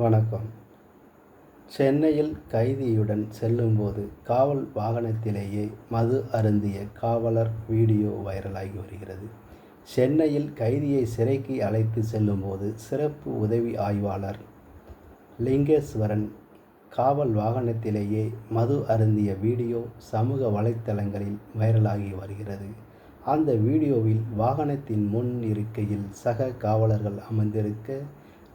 வணக்கம். சென்னையில் கைதியுடன் செல்லும்போது காவல் வாகனத்திலேயே மது அருந்திய காவலர் வீடியோ வைரலாகி வருகிறது. சென்னையில் கைதியை சிறைக்கு அழைத்து செல்லும்போது சிறப்பு உதவி ஆய்வாளர் லிங்கேஸ்வரன் காவல் வாகனத்திலேயே மது அருந்திய வீடியோ சமூக வலைத்தளங்களில் வைரலாகி வருகிறது. அந்த வீடியோவில் வாகனத்தின் முன் இருக்கையில் சக காவலர்கள் அமர்ந்திருக்க,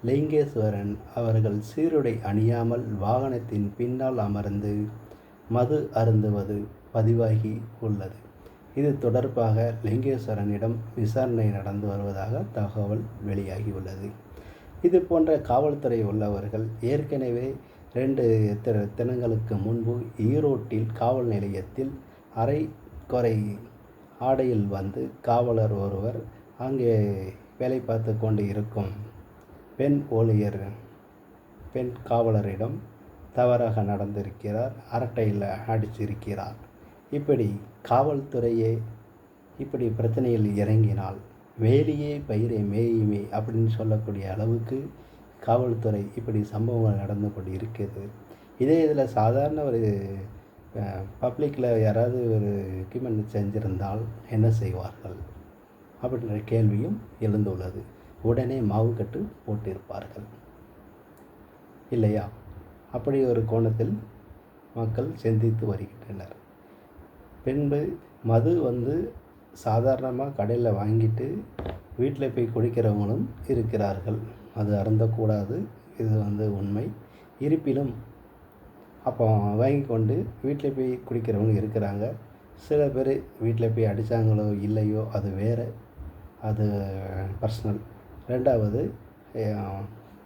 லிங்கேஸ்வரன் அவர்கள் சீருடை அணியாமல் வாகனத்தின் பின்னால் அமர்ந்து மது அருந்துவது பதிவாகி உள்ளது. இது தொடர்பாக லிங்கேஸ்வரனிடம் விசாரணை நடந்து வருவதாக தகவல் வெளியாகியுள்ளது. இது போன்ற காவல்துறை உள்ளவர்கள் ஏற்கனவே 2 தினங்களுக்கு முன்பு ஈரோட்டில் காவல் நிலையத்தில் அரைகுறை ஆடையில் வந்து காவலர் ஒருவர் அங்கே வேலை பார்த்து கொண்டு இருக்கும் பெண் காவலரிடம் தவறாக நடந்திருக்கிறார், அரட்டையில் அடித்திருக்கிறார். இப்படி காவல்துறையே இப்படி பிரச்சனையில் இறங்கினால் வேலியே பயிரை மேயுமே அப்படின்னு சொல்லக்கூடிய அளவுக்கு காவல்துறை இப்படி சம்பவங்கள் நடந்து கொண்டு இருக்கிறது. இதில் சாதாரண ஒரு பப்ளிக்கில் யாராவது ஒரு எக்யூப்மெண்ட் செஞ்சிருந்தால் என்ன செய்வார்கள் அப்படின்ற கேள்வியும் எழுந்துள்ளது. உடனே மாவுக்கட்டு போட்டிருப்பார்கள் இல்லையா? அப்படி ஒரு கோணத்தில் மக்கள் சிந்தித்து வருகின்றனர். பின்பு மது சாதாரணமாக கடையில் வாங்கிட்டு வீட்டில் போய் குடிக்கிறவங்களும் இருக்கிறார்கள். அது அருந்தக்கூடாது, இது உண்மை. இருப்பினும் அப்போ வாங்கி கொண்டு வீட்டில் போய் குடிக்கிறவங்க இருக்கிறாங்க. சில பேர் வீட்டில் போய் அடித்தாங்களோ இல்லையோ அது வேறு, அது பர்சனல். 2வது,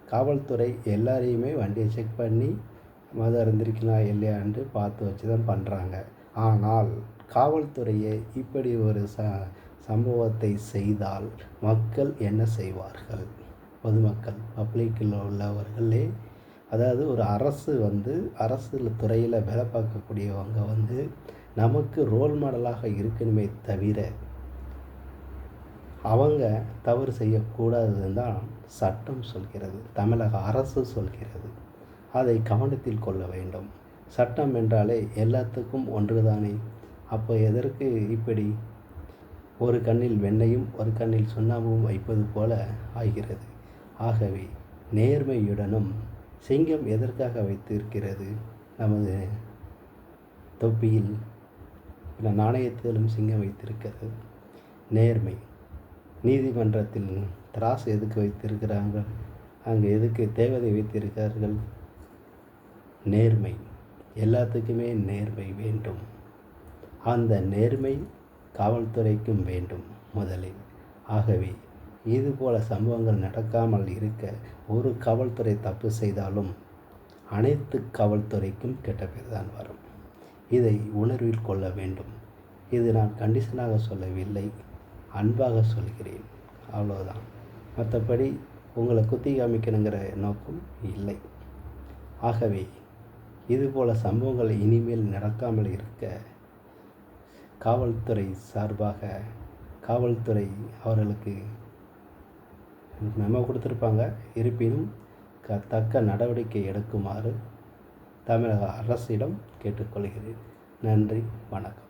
காவல்துறை எல்லாரையுமே வண்டியை செக் பண்ணி மது அருந்திருக்கலாம் இல்லையான்னு பார்த்து வச்சு தான் பண்ணுறாங்க. ஆனால் காவல்துறையை இப்படி ஒரு சம்பவத்தை செய்தால் மக்கள் என்ன செய்வார்கள்? பொதுமக்கள், பப்ளிக்கில் உள்ளவர்களே, அதாவது ஒரு அரசு துறையில் வேலை பார்க்கக்கூடியவங்க நமக்கு ரோல் மாடலாக இருக்கணுமே தவிர அவங்க தவறு செய்யக்கூடாதுன்னு தான் சட்டம் சொல்கிறது, தமிழக அரசு சொல்கிறது. அதை கவனத்தில் கொள்ள வேண்டும். சட்டம் என்றாலே எல்லாத்துக்கும் ஒன்றுதானே. அப்போ எதற்கு இப்படி ஒரு கண்ணில் வெண்ணையும் ஒரு கண்ணில் சுண்ணாம்பும் வைப்பது போல ஆகிறது? ஆகவே நேர்மையுடனும், சிங்கம் எதற்காக வைத்திருக்கிறது? நமது தொப்பியில் நாணயத்திலும் சிங்கம் வைத்திருக்கிறது. நேர்மை. நீதிமன்றத்தில் திராசு எதுக்கு வைத்திருக்கிறார்கள்? அங்கே எதுக்கு தேவதை வைத்திருக்கிறார்கள்? நேர்மை. எல்லாத்துக்குமே நேர்மை வேண்டும். அந்த நேர்மை காவல்துறைக்கும் வேண்டும் முதலில். ஆகவே இதுபோல சம்பவங்கள் நடக்காமல் இருக்க, ஒரு காவல்துறை தப்பு செய்தாலும் அனைத்து காவல்துறைக்கும் கெட்ட பேர் தான் வரும். இதை உணர்வில் கொள்ள வேண்டும். இது நான் கண்டிஷனாக சொல்லவில்லை, அன்பாக சொல்கிறேன், அவ்வளோதான். மற்றபடி உங்களை குத்தி காமிக்கணுங்கிற நோக்கம் இல்லை. ஆகவே இதுபோல் சம்பவங்கள் இனிமேல் நடக்காமல் இருக்க காவல்துறை சார்பாக காவல்துறை அவர்களுக்கு மெமோ கொடுத்துருப்பாங்க. இருப்பினும் தக்க நடவடிக்கை எடுக்குமாறு தமிழக அரசிடம் கேட்டுக்கொள்கிறேன். நன்றி, வணக்கம்.